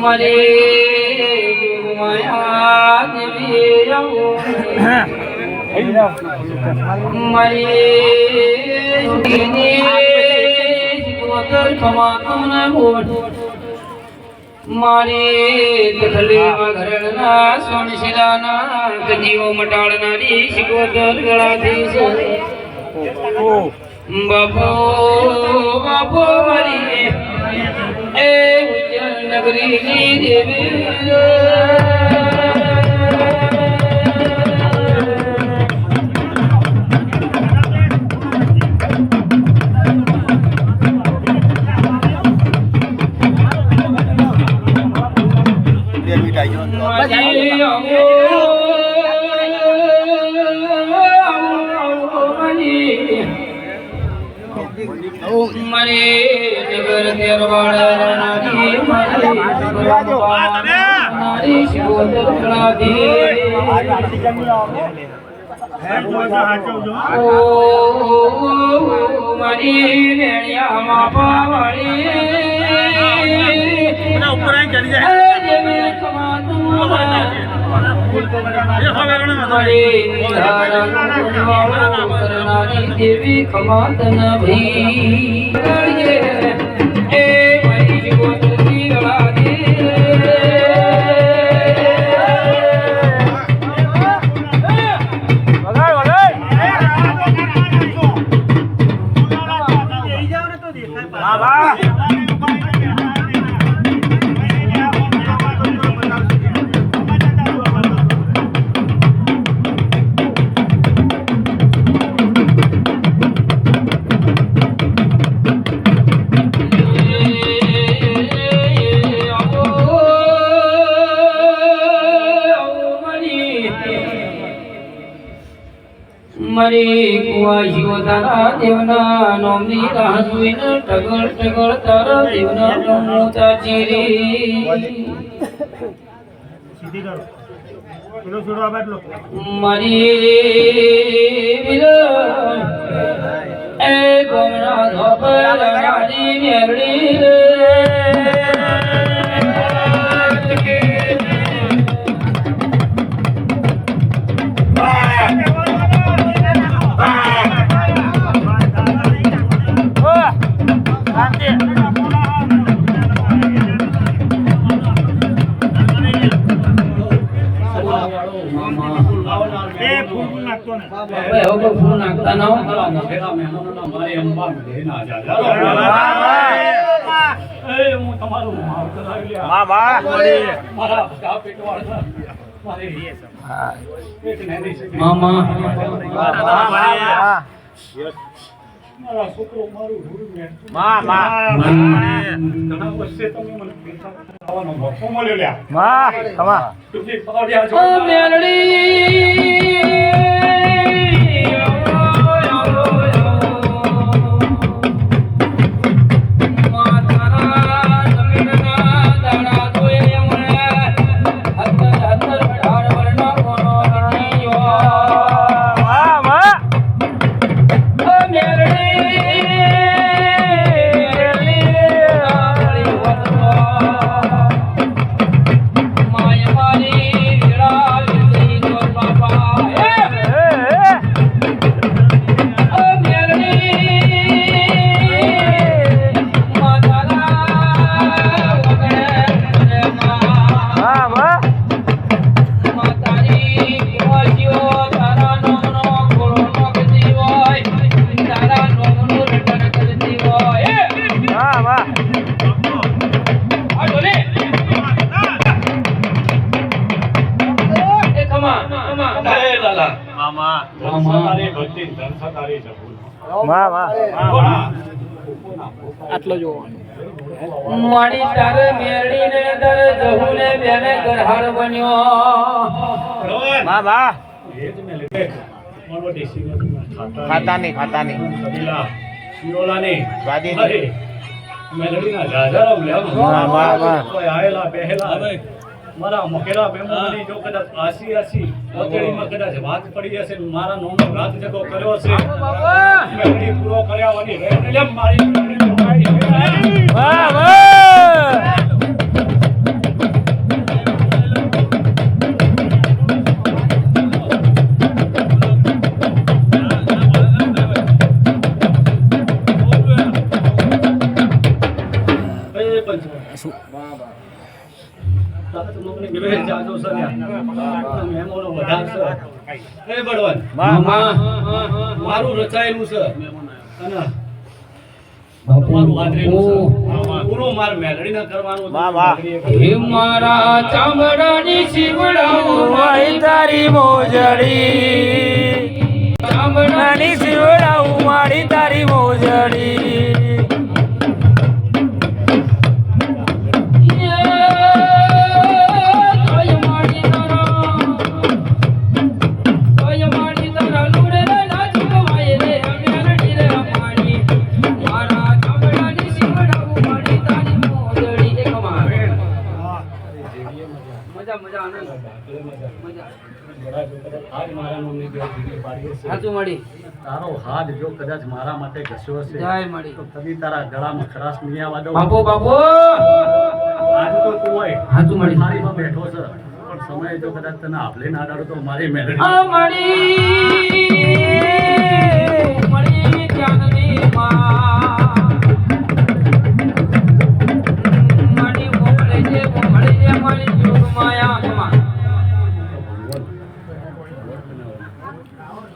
मरे माया देवी मरे कमाना मारे दखले घरना सोन शिलाना जीव मटाड़नारी शिकोदर गणाधीश बापो बापो मरी ए उज्जैन नगरी देवी मरे नगर तेरवाड़ा नारी नारी शिवोदर कलाधी ओ मरी नेड़िया मापा वाली देवी खमातन भी मरे कुआ शिव तारा देवना नोमनी राजुइन टगल टगल तारा देवना नमोता चिरी सीधी करो चलो छोड़ो बैठ लो मरे बिलो ए गोमना धोपर रानी मेरड़ी फूल नाखता ना मारे अंबा में ना जा ए मु તમારું માવ કરાવી લે હા બા મારા ચા પેટવાળા મારે એ सब હા એક નહીં મામા હા મારા છોકરો મારું ગુરુ ને મામા ઘણા વર્ષે તમે મને પૈસા ખાવાનો મોકો મળ્યો લ્યા માં તમા તુજી પાડ્યા છો મેલડી આટલો જોવાનો મારી તારે મેરડી ને દર જહુને બેને ગરહાર બન્યો બળવાન વાહ વાહ એ જ ને લીધે મોડો દેશી ખાતાની ખાતાની સબીલા શિરોલાની ગાદીની. અરે, મેલડીના જાજારા લેવા વાહ વાહ વાહ કોઈ આયેલા બેહેલા મારા મકેલા બેમોની જો કદાચ આસી આસી ઓતેડીમાં કદાચ વાત પડી હશે ને મારા નોમનો રાત જગો કર્યો હશે મેલડી પૂરો કર્યા વની રેને લે મારી મેલડી જોવાઈ વાહ વાહ મારું રચાયેલું છે અને મારું વાદરેલું છે પૂરું માર મેલડીને કરવાનું વાહ વાહ હે મારા ચામડાની શિવડાવું મારી તારી મોજડી ચામડાની શિવડાવું મારી તારી મોજડી તારો હાથ જો કદાચ મારા માટે ઘસ્યો હશે જય મળી. તો કદી તારા ગળામાં ખરાશ નહીં આવવા દઉં. બાપુ બાપુ આજ તો તું હોય હાચું મળી. થાળીમાં બેઠો છે પણ સમય જો કદાચ તને આપલે ના ડાળો તો મારી મેલડી આ મળી ચાંદની માં મળી મોકલે છે મળી જોગ માયા કમા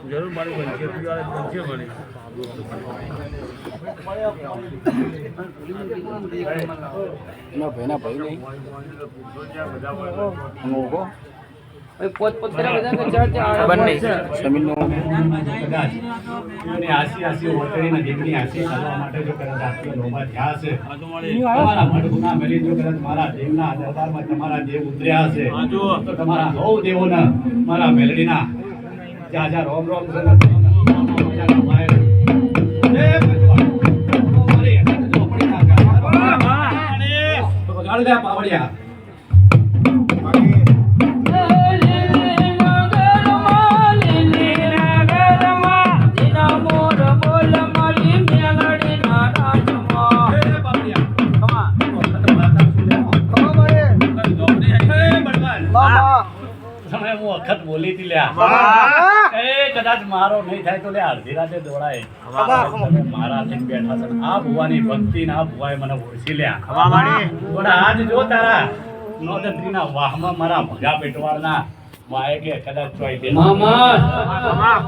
જરૂર મારી બનશે બનશે મળી પોત પોત બધા ખબર નહીં કદાચ એની આસી આસી ઓતરીના દીકરી આસી કરવા માટે જો કદાચ આટલો લોભા થયા હશે તમારા મઢગુના મેલી જો કદાચ મારા દેવના દરબારમાં તમારા દેવ ઉતર્યા હશે તો તમારા સૌ દેવોના મારા મેલડીના જ્યાં જ્યાં રોમ રોમ છે ને પાવડિયા વખત બોલી હતી લ્યા એ કદાચ મારો નહીં થાય તો લે અડધી રાતે દોડાય તમે મારા લઈને બેઠા છો આ ભુવાની ભક્તિ ને આ ભુવાએ મને ઓળખી લ્યા પણ આજ જો તારા નોંધત્રીના વાહમાં મારા ભગા પેટવાળના વાય કે કદાચ ચોઈ દે મામા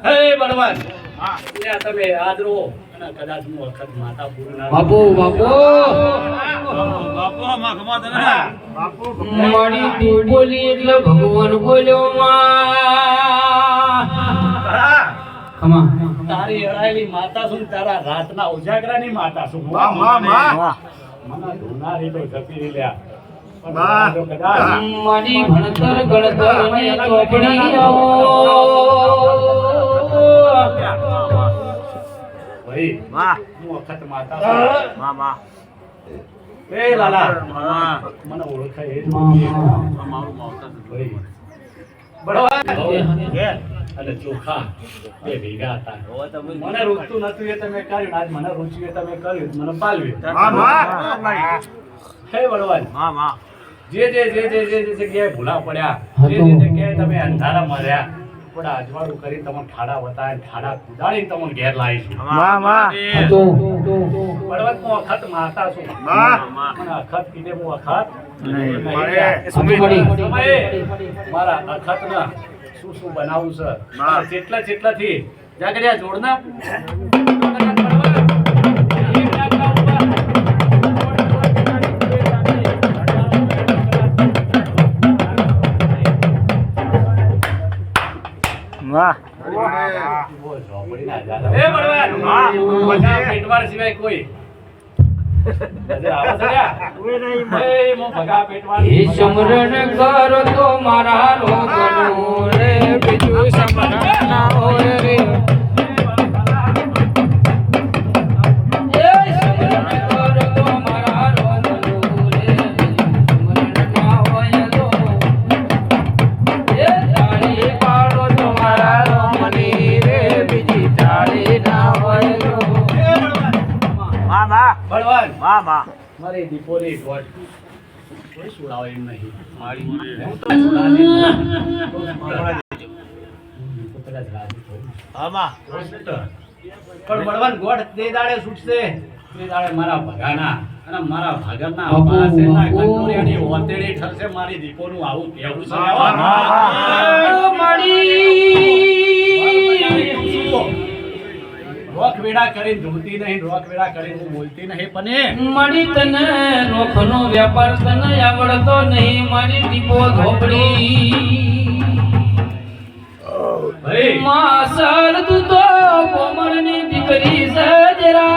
હે બળવાન લ્યા તમે આજ રો અને કદાચ હું વખત માતા પૂરું ના બાપુ બાપુ બાપુ માં ખમા તને મારી તું બોલી એટલે ભગવાન બોલ્યો માં ખમા તારી અડાયેલી માતા છું તારા રાતના ઉજાગરાની માતા છું વાહ મને ધુનારી તો જપી લ્યા પણ જો કદાચ મારી ભણતર ગણતર ની ચોપડી ભાઈ વાહ હું વખત માતા છું વાહ એ લાલા વાહ મને ઓળખાય એ જ મારું માવતર ભાઈ બળવાન કે અને ચોખા બે ભેગા હતા હવે તમે મને રૂચતું નતું એ તમે કર્યું આજ મને રૂચ્યું એ તમે કર્યું મને પાલવ્યું હે બળવાન વાહ જે જગ્યાએ ભૂલા પડ્યા જે જગ્યાએ તમે અંધારા માર્યા પણ અજવાળું કરી તમને ઠાડા વતાય ઠાડા કુદાડી તમને ઘેર લાવીશું બળવંત હું અખત માતા છું મને અખત કીધે હું અખત સમયે મારા અખત ના શું બનાવું છે જેટલા થી જાગડ્યા જોડના વાહ એ બળવાન બધા પેટવાળ સિવાય કોઈ સમરણ કર તો મારા રોગન ભગવાન વાહ વાહ મારી દીપોની ગોળ કોઈ સુડાવે એમ નહીં મારી હું તો સુડાવી પુત્ર જ રાજી છું. આમાં પણ બળવાન ગોળ તે દાડે છૂટશે તે દાડે મારા ભગાના અને મારા ભાગરના પાસેના કંટોળિયાની ઓતેડી ઠરશે મારી દીપોનું આવું કહેવું છે. રોક વેડા કરીને ધૂળતી નહીં, રોક વેડા કરીને બોલતી નહીં, પણ મળી તને નોખનો વેપાર તને આવડતો નહીં મારી દીપો ધોપડી ભાઈ માસર તું તો કોમળની દીકરી સજરા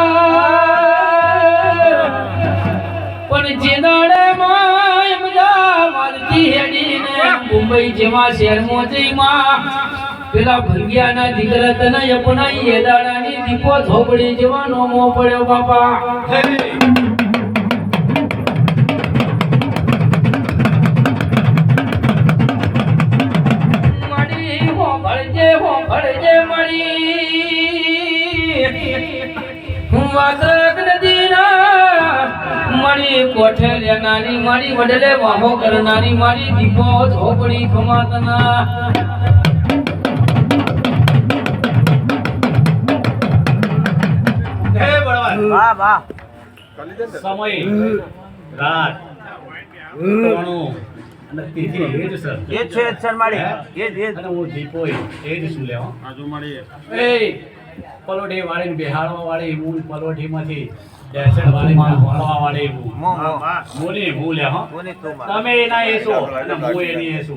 પણ જે દાડે માય મજા મારતી હેડીને મુંબઈ જેવા શહેરમાં જઈમાં પેલા ભંગિયાના દીકરા તને અપનાઈ એ દાડાની દીપો ધોપડી જેવા નોમો પડ્યો બાપા ભળજે મળી વાત્રક નદીના મળી કોઠે લેનારી મારી વડલે વાહો કરનારી મારી દીપો ઝોપડી ખમાતના હે બળવાન વાહ વાહ સમય રાત ત્રણું અને તિથિ એ જ સર એ છે સર મારી એ જ અને હું દીપો એ જ શું લેવા આજુ મળી એ પલોઠી વાળી બિહારવા વાળી હું પલોઠીમાંથી ડેસર વાળી વાળવા વાળી હું મો મો મોની હું લે હો કોની તું માર તમે એના એસો અને હું એની એસો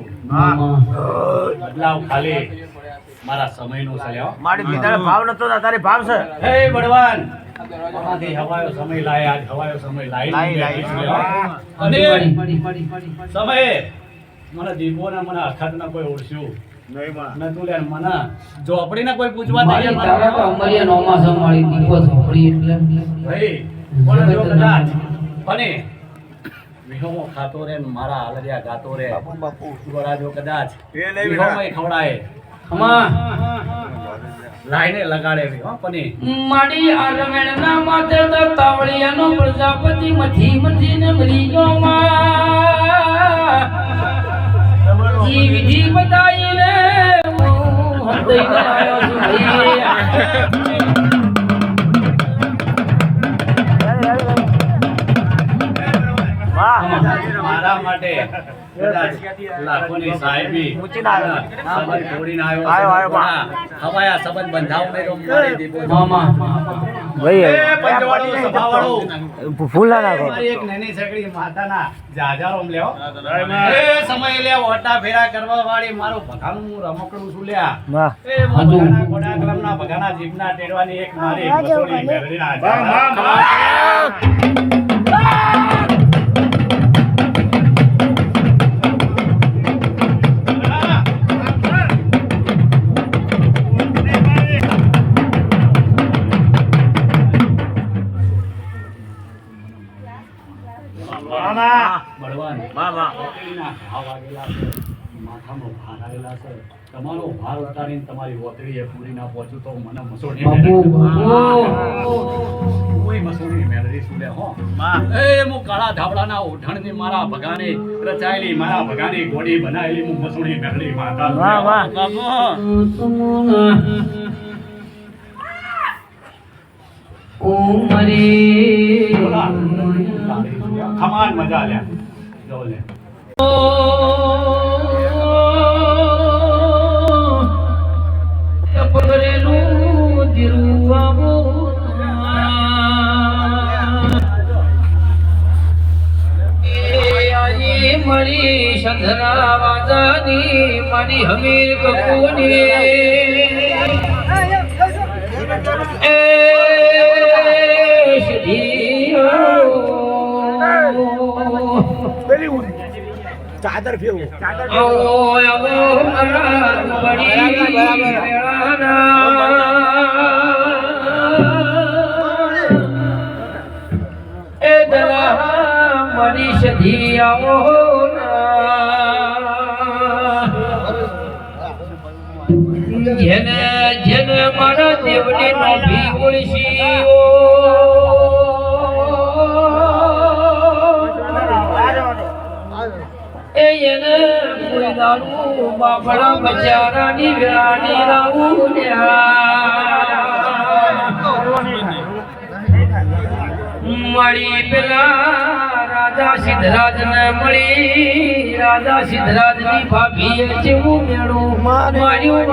બદલાવ ખાલી મારા સમયનો છે લ્યો મારી બીજાને ભાવ નતો ને તારી ભાવ છે હે બળવાન આમાંથી હવાયો સમય લાય આજ હવાયો સમય લાય લાઈ. અને સમય મને દીપો ને મને અખાત ના કોઈ ઓળખ્યું નહીં માં ન તું લે મને ઝોપડી ને કોઈ પૂછવા મારી તારા તો અમરિયા નોમા સંભાળી દીપો ઝોપડી એટલે ભાઈ પણ જો કદાચ અને વિહોમો ખાતો રે ને મારા હાલરિયા ગાતો રે બાપુ ગોળા જો કદાચ એ નહીં વિહોમોય ખવડાય અમા લાઈને લગાડે હો પની માડી આરમેણના માથે તો તાવળિયાનો પ્રજાપતિ મથી મથીને મરી ગયો માં ઈ વિધિ બતાઈને હું હૃદયને આવ્યો છું ભાઈ વાહ મારા માટે કદાચ લાખોની સાહેબી ઊંચી ના આવ્યો. સંબંધ તોડીને આયો, આવ્યો આયો, બા. હવાયા સંબંધ બંધાવ નહીં તો મારી દીપો મામા એ પંચવાળું સભાવાળું ફૂલા નાખો મારી એક નાની સગડી માતાના જાજારોમ લ્યો એ સમય લે ઓટા ફેરા કરવા વાળી મારું ભગાનું હું રમકડું છું લ્યા એ ભગાના ગોડાકરમના ભગાના જીભના ટેડવાની એક મારી બસોડી મેળડીના બળવાન વાહ વાહ ઓતરીના ઘા વાગેલા છે, માથાનો ભાર આવેલા છે. તમારો ભાર ઉતારીને તમારી ઓતરીએ પૂરી ના પહોંચું તો મને મસોડી બાપુ કોઈ મસોડી મેળવી સુલે હો માં એ હું કાળા ધાબળાના ઓઢણની મારા ભગાની રચાયેલી મારા ભગાની ગોડી બનાવેલી હું મસોડી મેળવી માતા વાહ વાહ બાપુ ખમાન મજા લ્યા જો લે પગરેલું દિરુઆવો મળી સંધરા વાજાની મારી હમીર કપૂની એ ચાદર ફેવું મરી સધી આવો જેને જેને મારા દેવની નો ભી ઓળશી દારૂ બાપડા બચારાની વેળાની રાવું મળી પેલા રાજા સિદ્ધરાજ ને મળી રાજા સિદ્ધરાજ ની ભાભીએ જેવું મેળું માર્યું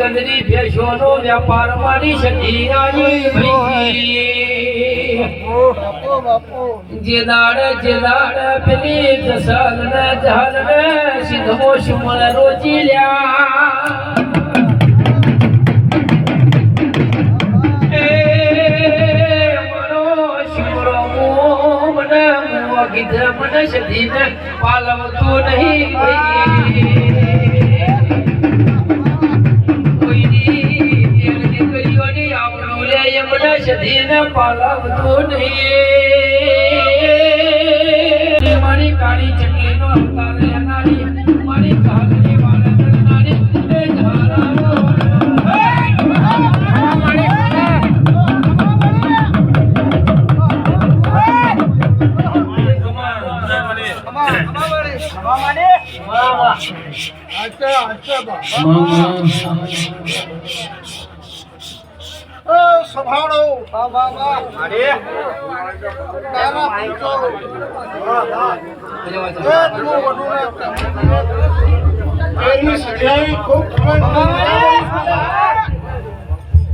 ચંદ્રી ભેશોનો વ્યાપાર મારી સતી જે દાડ પેલી જસલ ને જહલ ને સિદ્ધમો શુમળ રોજી લ્યા મને કીધે મને સતી ને પાલવતું નહીં સદીને પાલવતો નહીં મારી કાળી ચટણી નો અવતાર લેનારી મારી કાળી વાળ કરનારી એ ધારાનો સભાળો અરે તારા પૂછો એની સજાવી ખૂબ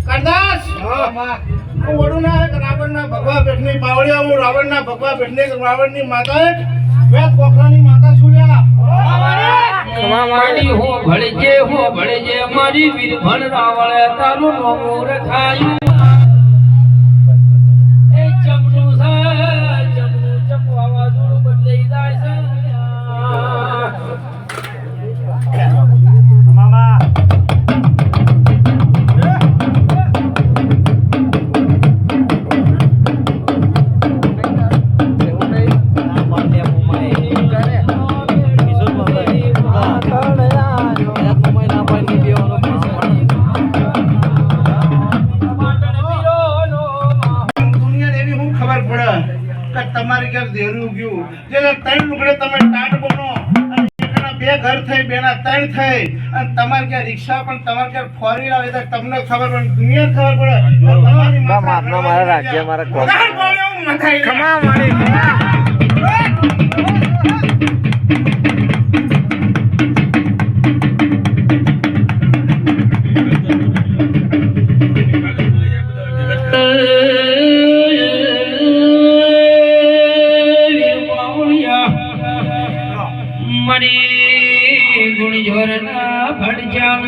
કરદાસ હું વડુના રાવણના ભગવા પેટની પાવડિયા હું રાવણના ભગવા પેટની રાવણની માતા વેદ કોખરાની માતા સુલ્યા મારી હો ભળજે મારી વીરભણ રાવળે તારું નોમું રખાયું તમારી ઘર દેરું ગયું જેને ત્રણ લુગડે તમે ટાટ બનો અને એકના બે ઘર થઈ બેના ત્રણ થઈ અને તમારી ઘર રિક્ષા પણ તમારી ઘર ફોરી આવે તો તમને ખબર પડે દુનિયા ખબર પડે તમારી મારા રાજ્ય મારા ખમા મારી ગુણજોરના ભડજાન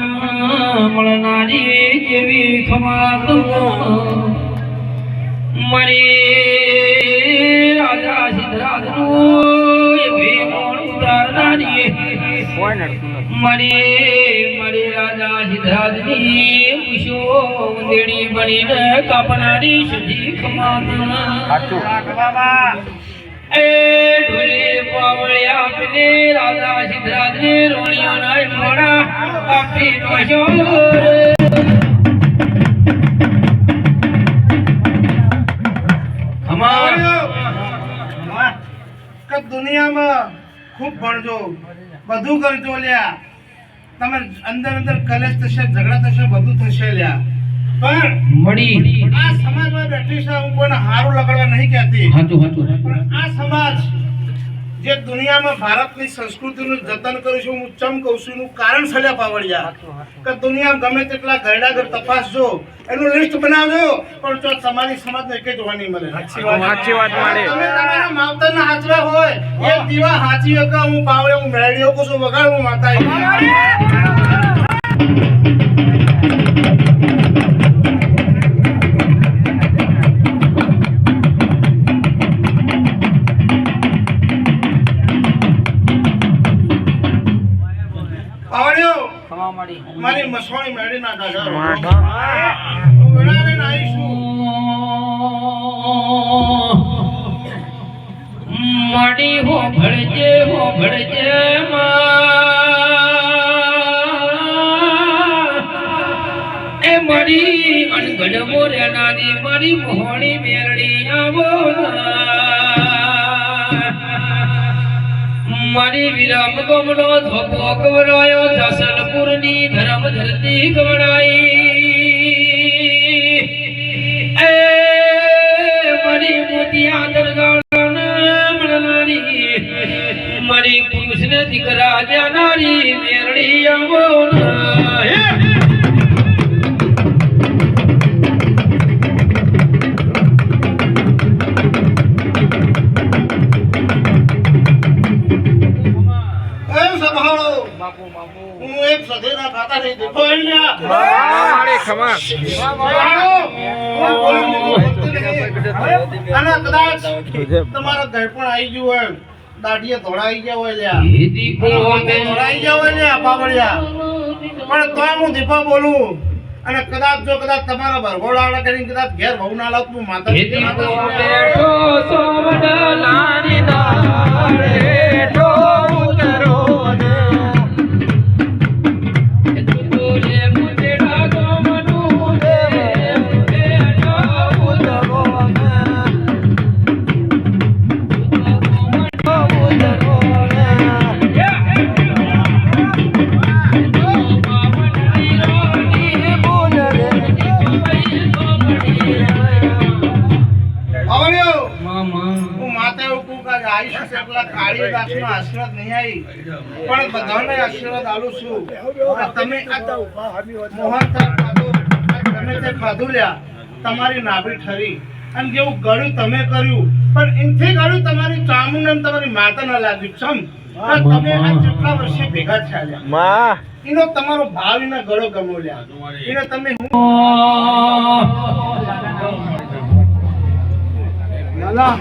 મળનારી જેવી ખમાત મરી રાજા સિદ્ધરાજનું એવી મોણ ઉતારનારી મરી રાજા સિદ્ધરાજની ઉષો ઉંદેડી બનીને કાપનારી સજી ખમાત એ ઢોલે પાવળિયા આપને રાજા સિદ્ધરાજને રોણિયાના મોડા આપી દોશો દુનિયામાં ખૂબ ભણજો બધું કરજો લ્યા તમે અંદર કલેશ થશે ઝઘડા થશે બધું થશે લ્યા પણ મળી આ સમાજમાં બેઠી છે હું કોઈને હારું લગાડવા નહીં કહેતી પણ આ સમાજ જે દુનિયામાં ભારતની સંસ્કૃતિનું જતન કરું છું હું ચમ કહું છું એનું કારણ સલ્યા પાવડિયા કે દુનિયામાં ગમે તેટલા ઘરડા ઘર તપાસજો એનું લિસ્ટ બનાવજો પણ જો તમારી સમાજને એક જ જોવા નહીં મળે સાચી વાત મળે તમે તમારા માવતરના હાચવા હોય એક દીવા હાચી હકા હું પાવડે હું મેળીઓ કો છું વગાડ હું માતા મારી મસવાણી મેળી ના દાદા વેળાને આવીશું માડી હો ભળજે એ મારી અનગઢ મોર્યાની મારી મોહણી મેરડી આવો મારી વિરામ ગમનો ધોકો કવરાયો જસલપુરની ધર્મ ધરતી કવરાઈ એ મારી મોતિયા દરગાહ મારી પુરુષને દીકરા જાનારી મેરડી આવો હું એક સધેના ખાતા નહીં દેખો અને કદાચ તમારા ઘર પણ આવી ગયું હોય દાઢીએ ધોળાઈ ગયા હોય લ્યા ધોળાઈ ગયા હોય લ્યા પાવડિયા પણ તોય હું દીપા બોલું અને કદાચ જો કદાચ તમારા ભરગોળા કરીને કદાચ ઘેર બહુ ના લાવ તું માતા આશીર્વાદ નહીં આવી પણ બધાને આશીર્વાદ આલું છું તમે મોહન તમે તે ખાધું લ્યા તમારી નાભી ઠરી અને જેવું ગળ્યું તમે કર્યું પણ એનથી ગળ્યું તમારી ચામુંડ અને તમારી માતાને લાગ્યું છમ તમે આ કેટલા વર્ષે ભેગા થયા માં એનો તમારો ભાવ એના ગળો ગમો લ્યા એને તમે લાલા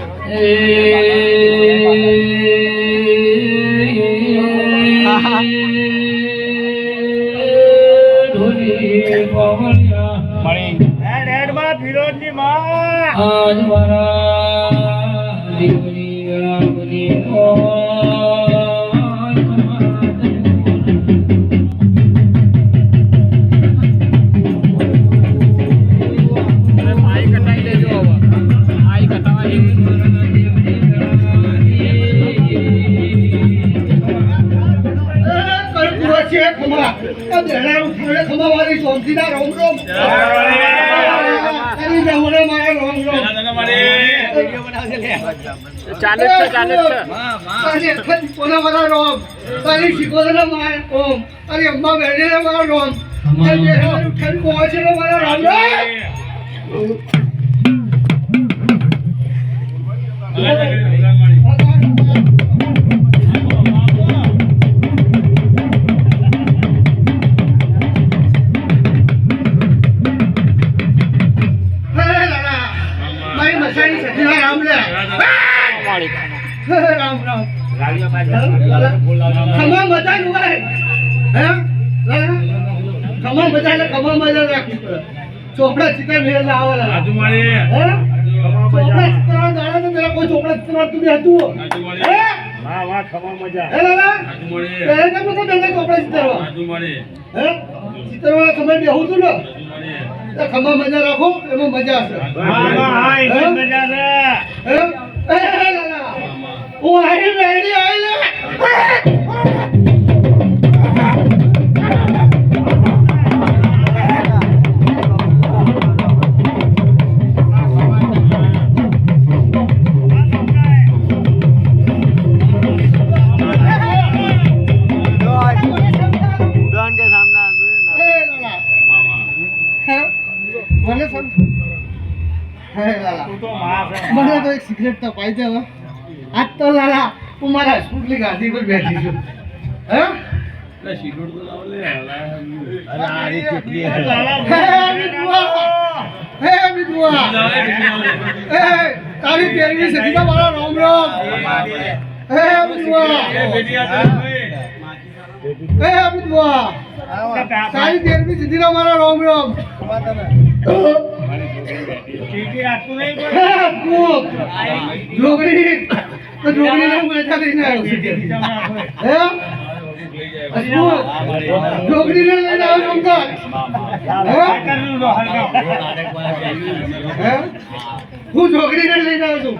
ચોપડા ચિત્ર મેળ ના આવે ચોપડા ચિત્ર દાડા તો તેરા કોઈ ચોપડા ચિત્ર તું બી હતું વાહ વાહ ખમા મજા હે લાલા તે કેમ તો બેને ચોપડા ચિત્ર હે ચિત્ર વાળા સમય બેહું તું ને તે ખમા મજા રાખો એમાં મજા છે વાહ વાહ હા એ મજા છે હે લાલા હું આઈ રેડી આઈ લે મને તો એક સિગરેટ તો પાઈ દે હવે આજ તો લાલા હું મારા સ્કૂટની ગાડી પર બેઠી છું હે સિગરેટ તો લાવ લે અરે આરી કેટલી હે વિદુઆ હે તારી તેરવી સદીમાં મારા રામ રામ હે વિદુઆ એ બેટી આ એ અમિત બુઆ સારી તેરમી સુધીના મારા રોમ રોમ જોગડી તો જોગડીને મજા લઈને આવ્યો હે જોગડીને લઈને આવ્યો શંકર હે હું જોગડીને લઈને આવ્યો છું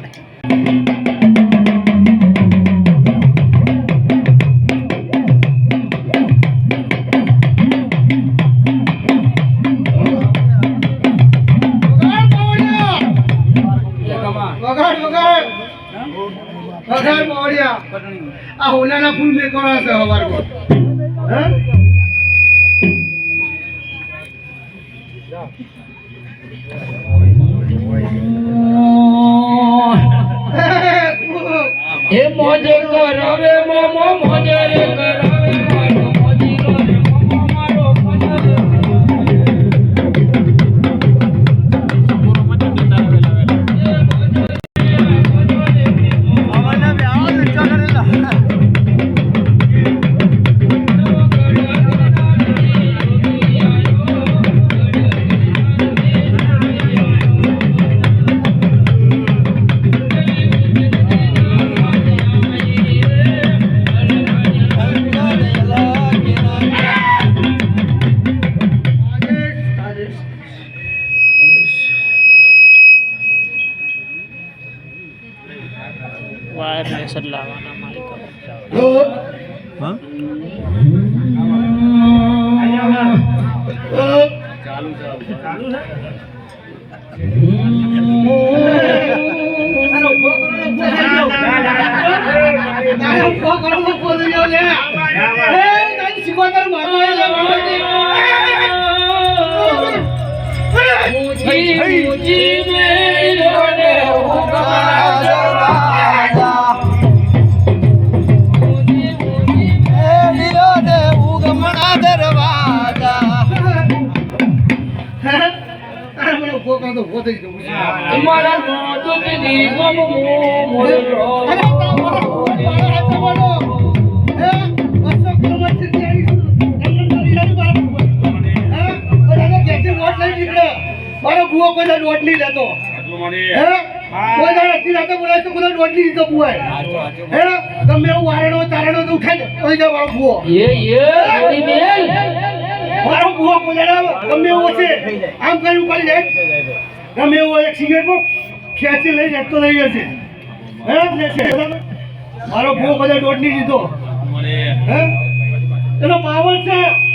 વગાડ મોડિયા આ હોનાના ફૂલ મે કોણ છે હવાર કો હે એ મોજ કરાવે મોમો મોજ રે કરાવે મારો મોજીલો રે મોમો મારો મોજ વાયરલેસ લાવવાના માલિક તમારા મોટું દીવો મોરો મારો બુઓ કોઈ નોટ નહીં લેતો કોઈ નથી લેતો બોલાય તો કોઈ નોટ નહીં લીધો બુઆ હે ગમે એવું વારણો તારણો તો ઉઠાય તો જાય મારો બુઓ મારો બુઓ કોઈ ગમે એવું છે આમ કરી ઉપાડી જાય ગમે એવું એક સિગરેટ પર ખેંચી લઈ જાય તો લઈ જશે હે મારો બુઓ કોઈ નોટ નહીં લીધો હે એનો પાવર છે